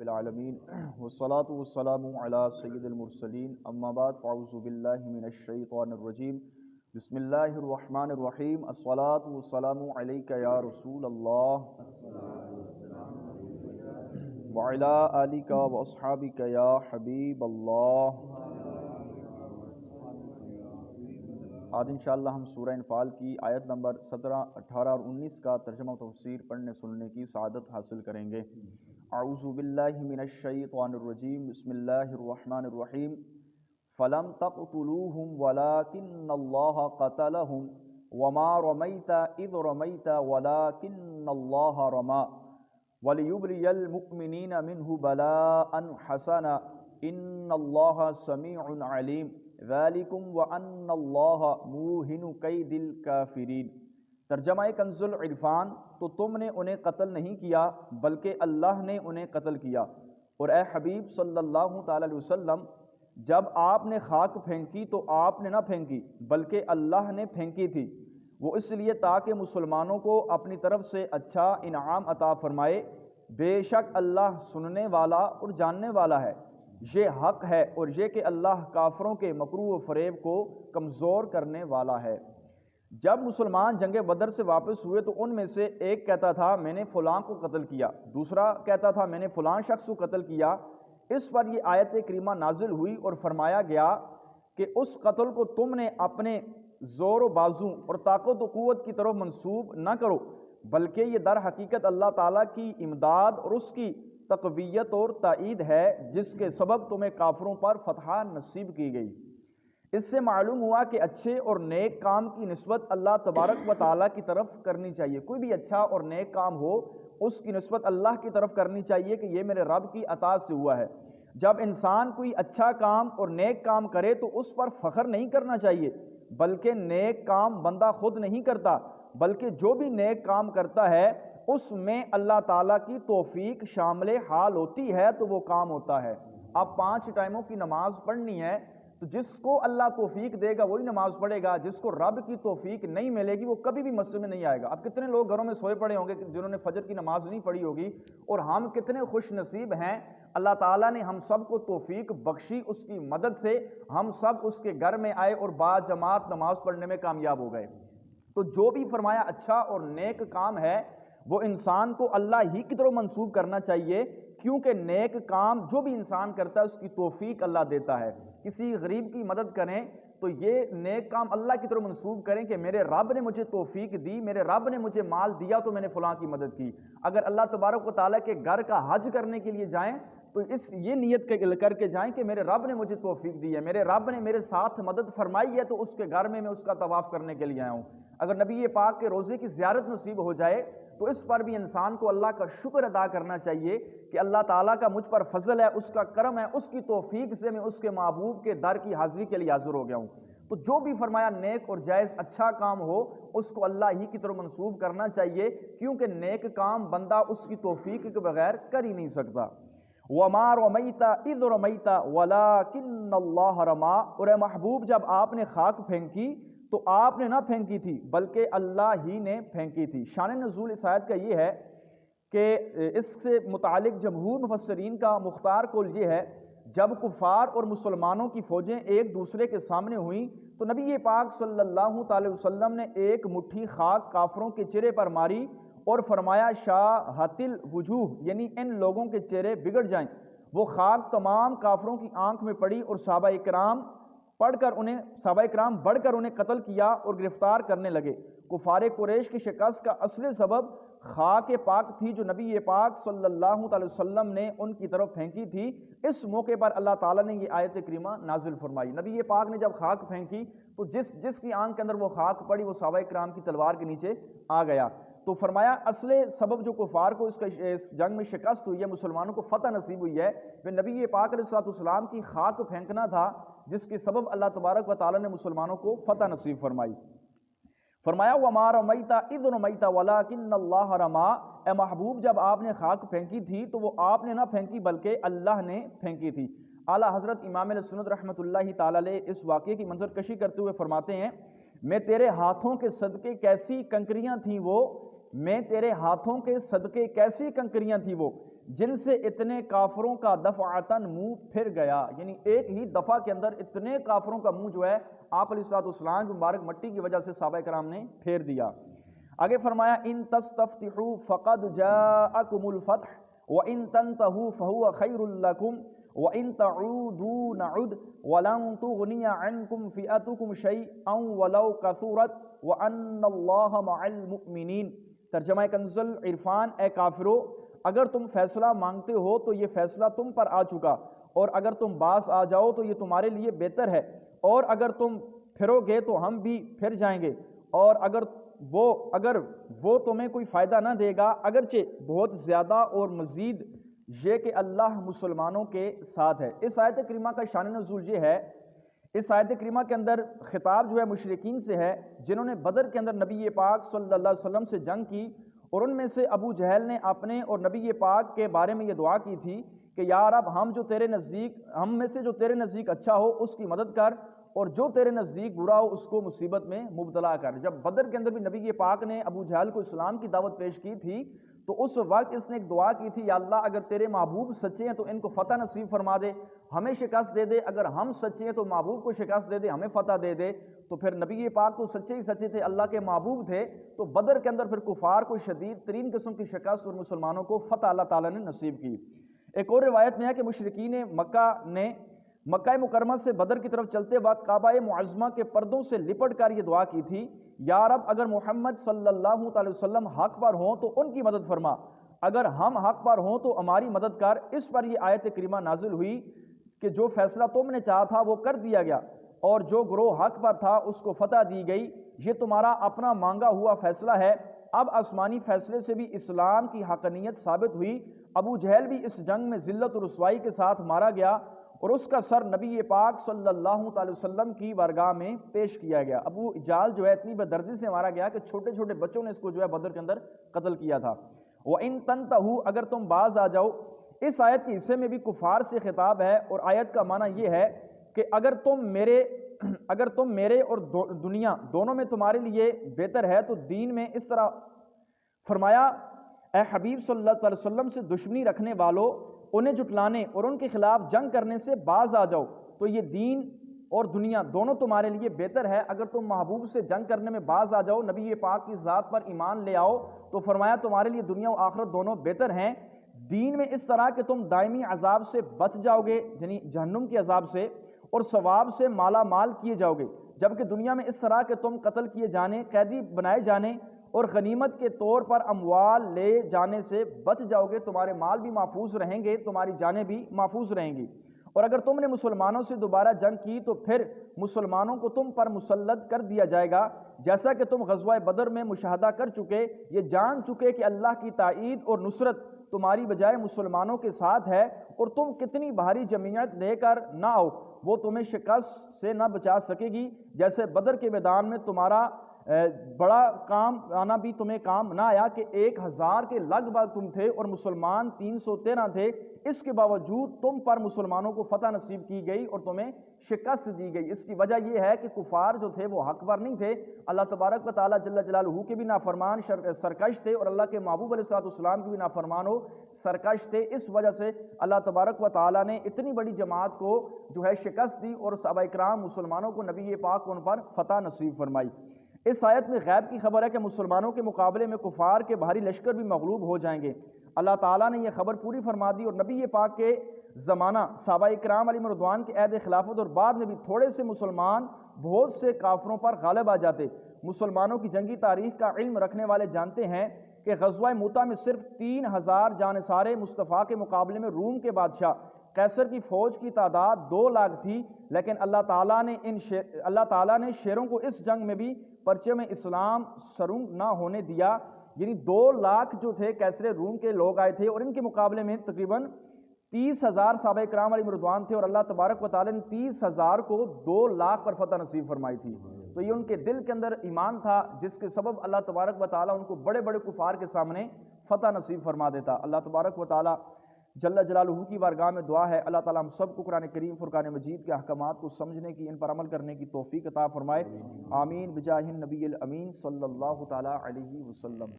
العالمین والصلاة والسلام علی سید المرسلین اما بعد فاعوذ باللہ من الشیطان الرجیم بسم اللہ الرحمن الرحیم الصلاة والسلام علیک یا رسول اللہ وعلی آلک واصحابک یا حبیب اللہ۔ آج انشاءاللہ ہم سورہ انفال کی آیت نمبر 17، 18 اور 19 کا ترجمہ و تفسیر پڑھنے سننے کی سعادت حاصل کریں گے۔ اعوذ باللہ من الشیطان الرجیم بسم اللہ الرحمن الرحیم فَلَمْ تَقْتُلُوهُمْ وَلَكِنَّ اللَّهَ قَتَلَهُمْ وَمَا رَمَيْتَ إِذْ رَمَيْتَ وَلَكِنَّ اللَّهَ رَمَى وَلِيُبْلِيَ الْمُؤْمِنِينَ مِنْهُ بَلَاءً حَسَنًا إِنَّ اللَّهَ سَمِيعٌ عَلِيمٌ ذَلِكُمْ وَأَنَّ اللَّهَ مُوهِنُ كَيْدِ الْكَافِرِينَ۔ ترجمہ کنز العرفان، تو تم نے انہیں قتل نہیں کیا بلکہ اللہ نے انہیں قتل کیا، اور اے حبیب صلی اللہ تعالی علیہ وسلم جب آپ نے خاک پھینکی تو آپ نے نہ پھینکی بلکہ اللہ نے پھینکی تھی، وہ اس لیے تاکہ مسلمانوں کو اپنی طرف سے اچھا انعام عطا فرمائے، بے شک اللہ سننے والا اور جاننے والا ہے۔ یہ حق ہے اور یہ کہ اللہ کافروں کے مکروہ و فریب کو کمزور کرنے والا ہے۔ جب مسلمان جنگ بدر سے واپس ہوئے تو ان میں سے ایک کہتا تھا میں نے فلاں کو قتل کیا، دوسرا کہتا تھا میں نے فلاں شخص کو قتل کیا۔ اس پر یہ آیت کریمہ نازل ہوئی اور فرمایا گیا کہ اس قتل کو تم نے اپنے زور و بازو اور طاقت و قوت کی طرف منسوب نہ کرو، بلکہ یہ در حقیقت اللہ تعالیٰ کی امداد اور اس کی تقویت اور تائید ہے جس کے سبب تمہیں کافروں پر فتح نصیب کی گئی۔ اس سے معلوم ہوا کہ اچھے اور نیک کام کی نسبت اللہ تبارک و تعالیٰ کی طرف کرنی چاہیے۔ کوئی بھی اچھا اور نیک کام ہو اس کی نسبت اللہ کی طرف کرنی چاہیے کہ یہ میرے رب کی عطا سے ہوا ہے۔ جب انسان کوئی اچھا کام اور نیک کام کرے تو اس پر فخر نہیں کرنا چاہیے، بلکہ نیک کام بندہ خود نہیں کرتا بلکہ جو بھی نیک کام کرتا ہے اس میں اللہ تعالیٰ کی توفیق شامل حال ہوتی ہے تو وہ کام ہوتا ہے۔ اب 5 ٹائموں کی نماز پڑھنی ہے تو جس کو اللہ توفیق دے گا وہی نماز پڑھے گا، جس کو رب کی توفیق نہیں ملے گی وہ کبھی بھی مسجد میں نہیں آئے گا۔ اب کتنے لوگ گھروں میں سوئے پڑے ہوں گے جنہوں نے فجر کی نماز نہیں پڑھی ہوگی، اور ہم کتنے خوش نصیب ہیں، اللہ تعالیٰ نے ہم سب کو توفیق بخشی، اس کی مدد سے ہم سب اس کے گھر میں آئے اور با جماعت نماز پڑھنے میں کامیاب ہو گئے۔ تو جو بھی فرمایا اچھا اور نیک کام ہے وہ انسان کو اللہ ہی کی طرف منسوب کرنا چاہیے، کیونکہ نیک کام جو بھی انسان کرتا ہے اس کی توفیق اللہ دیتا ہے۔ کسی غریب کی مدد کریں تو یہ نیک کام اللہ کی طرف منسوب کریں کہ میرے رب نے مجھے توفیق دی، میرے رب نے مجھے مال دیا تو میں نے فلاں کی مدد کی۔ اگر اللہ تبارک و تعالیٰ کے گھر کا حج کرنے کے لیے جائیں تو یہ نیت کر کے جائیں کہ میرے رب نے مجھے توفیق دی ہے، میرے رب نے میرے ساتھ مدد فرمائی ہے تو اس کے گھر میں اس کا طواف کرنے کے لیے آیا ہوں۔ اگر نبی پاک کے روضے کی زیارت نصیب ہو جائے تو اس پر بھی انسان کو اللہ کا شکر ادا کرنا چاہیے کہ اللہ تعالیٰ کا مجھ پر فضل ہے، اس کا کرم ہے، اس کی توفیق سے میں اس کے محبوب کے در کی حاضری کے لیے حاضر ہو گیا ہوں۔ تو جو بھی فرمایا نیک اور جائز اچھا کام ہو اس کو اللہ ہی کی طرف منسوب کرنا چاہیے، کیونکہ نیک کام بندہ اس کی توفیق کے بغیر کر ہی نہیں سکتا۔ وَمَا رَمَيْتَ إِذْ رَمَيْتَ وَلَكِنَّ اللَّهَ رَمَى، اور اے محبوب جب آپ نے خاک پھینکی تو آپ نے نہ پھینکی تھی بلکہ اللہ ہی نے پھینکی تھی۔ شان نزول اس آیت کا یہ ہے کہ اس سے متعلق جمہور مفسرین کا مختار قول یہ ہے، جب کفار اور مسلمانوں کی فوجیں ایک دوسرے کے سامنے ہوئیں تو نبی پاک صلی اللہ تعالی وسلم نے ایک مٹھی خاک کافروں کے چہرے پر ماری اور فرمایا شاہت الوجوہ، یعنی ان لوگوں کے چہرے بگڑ جائیں۔ وہ خاک تمام کافروں کی آنکھ میں پڑی اور صحابہ کرام بڑھ کر انہیں قتل کیا اور گرفتار کرنے لگے۔ کفار قریش کی شکست کا اصل سبب خاک پاک تھی جو نبی پاک صلی اللہ علیہ وسلم نے ان کی طرف پھینکی تھی۔ اس موقع پر اللہ تعالیٰ نے یہ آیت کریمہ نازل فرمائی۔ نبی پاک نے جب خاک پھینکی تو جس کی آنکھ کے اندر وہ خاک پڑی وہ صحابہ کرام کی تلوار کے نیچے آ گیا۔ تو فرمایا اصل سبب جو کفار کو اس جنگ میں شکست ہوئی ہے، مسلمانوں کو فتح نصیب ہوئی ہے، وہ نبی پاک علیہ السلام کی خاک پھینکنا تھا جس کے سبب اللہ تبارک و تعالیٰ نے مسلمانوں کو فتح نصیب فرمائی۔ فرمایا وَمَا رَمَيْتَ إِذْ رَمَيْتَ وَلَكِنَّ اللَّهَ رَمَى، اے محبوب جب آپ نے خاک پھینکی تھی تو وہ آپ نے نہ پھینکی بلکہ اللہ نے پھینکی تھی۔ اعلیٰ حضرت امام علیہ سنت رحمۃ اللہ تعالیٰ علیہ اس واقعے کی منظر کشی کرتے ہوئے فرماتے ہیں، میں تیرے ہاتھوں کے صدقے کیسی کنکریاں تھیں وہ جن سے اتنے کافروں کا دفعتاً منہ پھر گیا، یعنی ایک ہی دفعہ کے اندر اتنے کافروں کا منہ جو ہے آپ علیہ الصلوۃ والسلام کی مبارک مٹی کی وجہ سے صحابہ کرام نے پھیر دیا۔ آگے فرمایا ان تستفتحوا فقد جاءکم الفتح وان تنتهوا فهو خیر لکم وان تعودوا نعد ولن تغنی عنکم فئتکم شیئا ولو کثرت وان اللہ مع المؤمنین۔ ترجمہ کنز العرفان، اے کافرو اگر تم فیصلہ مانگتے ہو تو یہ فیصلہ تم پر آ چکا، اور اگر تم باز آ جاؤ تو یہ تمہارے لیے بہتر ہے، اور اگر تم پھرو گے تو ہم بھی پھر جائیں گے، اور اگر وہ تمہیں کوئی فائدہ نہ دے گا اگرچہ بہت زیادہ، اور مزید یہ کہ اللہ مسلمانوں کے ساتھ ہے۔ اس آیت کریمہ کا شان نزول یہ ہے، اس آیت کریمہ کے اندر خطاب جو ہے مشرکین سے ہے جنہوں نے بدر کے اندر نبی پاک صلی اللہ علیہ وسلم سے جنگ کی، اور ان میں سے ابو جہل نے اپنے اور نبی پاک کے بارے میں یہ دعا کی تھی کہ یا رب ہم میں سے جو تیرے نزدیک اچھا ہو اس کی مدد کر، اور جو تیرے نزدیک برا ہو اس کو مصیبت میں مبتلا کر۔ جب بدر کے اندر بھی نبی پاک نے ابو جہل کو اسلام کی دعوت پیش کی تھی تو اس وقت اس نے ایک دعا کی تھی، یا اللہ اگر تیرے محبوب سچے ہیں تو ان کو فتح نصیب فرما دے، ہمیں شکست دے دے، اگر ہم سچے ہیں تو محبوب کو شکست دے دے، ہمیں فتح دے دے۔ تو پھر نبی پاک تو سچے ہی سچے تھے، اللہ کے محبوب تھے، تو بدر کے اندر پھر کفار کو شدید ترین قسم کی شکست اور مسلمانوں کو فتح اللہ تعالیٰ نے نصیب کی۔ ایک اور روایت میں ہے کہ مشرکین مکہ نے مکہ مکرمہ سے بدر کی طرف چلتے وقت کعبہ معظمہ کے پردوں سے لپٹ کر یہ دعا کی تھی، یا رب اگر محمد صلی اللہ علیہ وسلم حق پر ہوں تو ان کی مدد فرما، اگر ہم حق پر ہوں تو ہماری مدد کر۔ اس پر یہ آیت کریمہ نازل ہوئی کہ جو فیصلہ تم نے چاہا تھا وہ کر دیا گیا، اور جو گروہ حق پر تھا اس کو فتح دی گئی، یہ تمہارا اپنا مانگا ہوا فیصلہ ہے۔ اب آسمانی فیصلے سے بھی اسلام کی حقانیت ثابت ہوئی، ابو جہل بھی اس جنگ میں ذلت و رسوائی کے ساتھ مارا گیا، اور اس کا سر نبی پاک صلی اللہ علیہ وسلم کی بارگاہ میں پیش کیا گیا۔ ابو جہل جو ہے اتنی بے دردی سے مارا گیا کہ چھوٹے چھوٹے بچوں نے اس کو جو ہے بدر کے اندر قتل کیا تھا۔ وَإِن تَنْتَهُوا اگر تم باز آ جاؤ، اس آیت کے حصے میں بھی کفار سے خطاب ہے، اور آیت کا معنی یہ ہے کہ اگر تم میرے اور دنیا دونوں میں تمہارے لیے بہتر ہے تو دین میں اس طرح فرمایا، اے حبیب صلی اللہ علیہ وسلم سے دشمنی رکھنے والوں، انہیں جھٹلانے اور ان کے خلاف جنگ کرنے سے باز آ جاؤ، تو یہ دین اور دنیا دونوں تمہارے لیے بہتر ہے۔ اگر تم محبوب سے جنگ کرنے میں باز آ جاؤ، نبی پاک کی ذات پر ایمان لے آؤ، تو فرمایا تمہارے لیے دنیا و آخرت دونوں بہتر ہیں۔ دین میں اس طرح کہ تم دائمی عذاب سے بچ جاؤ گے، یعنی جہنم کے عذاب سے، اور ثواب سے مالا مال کیے جاؤ گے، جبکہ دنیا میں اس طرح کہ تم قتل کیے جانے، قیدی بنائے جانے اور غنیمت کے طور پر اموال لے جانے سے بچ جاؤ گے، تمہارے مال بھی محفوظ رہیں گے، تمہاری جانیں بھی محفوظ رہیں گی۔ اور اگر تم نے مسلمانوں سے دوبارہ جنگ کی تو پھر مسلمانوں کو تم پر مسلط کر دیا جائے گا، جیسا کہ تم غزوہ بدر میں مشاہدہ کر چکے، یہ جان چکے کہ اللہ کی تائید اور نصرت تمہاری بجائے مسلمانوں کے ساتھ ہے، اور تم کتنی بھاری جمعیت لے کر نہ آؤ وہ تمہیں شکست سے نہ بچا سکے گی، جیسے بدر کے میدان میں تمہارا بڑا کام آنا بھی تمہیں کام نہ آیا کہ 1000 کے لگ بھگ تم تھے اور مسلمان 313 تھے، اس کے باوجود تم پر مسلمانوں کو فتح نصیب کی گئی اور تمہیں شکست دی گئی۔ اس کی وجہ یہ ہے کہ کفار جو تھے وہ حق پر نہیں تھے، اللہ تبارک و تعالیٰ جل جلالہ کے بھی نافرمان سرکش تھے، اور اللہ کے محبوب علیہ الصلوۃ والسلام کے بھی نافرمان سرکش تھے۔ اس وجہ سے اللہ تبارک و تعالیٰ نے اتنی بڑی جماعت کو جو ہے شکست دی، اور صحابہ کرام مسلمانوں کو نبی پاک ان پر فتح نصیب فرمائی۔ اس آیت میں غیب کی خبر ہے کہ مسلمانوں کے مقابلے میں کفار کے بھاری لشکر بھی مغلوب ہو جائیں گے۔ اللہ تعالیٰ نے یہ خبر پوری فرما دی، اور نبی پاک کے زمانہ صحابہ کرام علیہم رضوان کے عہد خلافت اور بعد میں بھی تھوڑے سے مسلمان بہت سے کافروں پر غالب آ جاتے۔ مسلمانوں کی جنگی تاریخ کا علم رکھنے والے جانتے ہیں کہ غزوہ موتہ میں صرف 3000 جانصار مصطفیٰ کے مقابلے میں روم کے بادشاہ قیصر کی فوج کی تعداد 2 لاکھ تھی، لیکن اللہ تعالیٰ نے شیروں کو اس جنگ میں بھی پرچے میں اسلام سرنگ نہ ہونے دیا، یعنی 2 لاکھ جو تھے قیصر روم کے لوگ آئے تھے، اور ان کے مقابلے میں تقریباً 30,000 صحابہ کرام علیہ رضوان تھے، اور اللہ تبارک و تعالیٰ نے 30,000 کو 2 لاکھ پر فتح نصیب فرمائی تھی۔ تو یہ ان کے دل کے اندر ایمان تھا جس کے سبب اللہ تبارک و تعالیٰ ان کو بڑے بڑے کفار کے سامنے فتح نصیب فرما دیتا۔ اللہ تبارک و تعالیٰ جل جلالہ کی بارگاہ میں دعا ہے اللہ تعالیٰ ہم سب کو قرآن کریم فرقان مجید کے احکامات کو سمجھنے کی، ان پر عمل کرنے کی توفیق عطا فرمائے، آمین بجاہ النبی الامین صلی اللہ تعالیٰ علیہ وسلم۔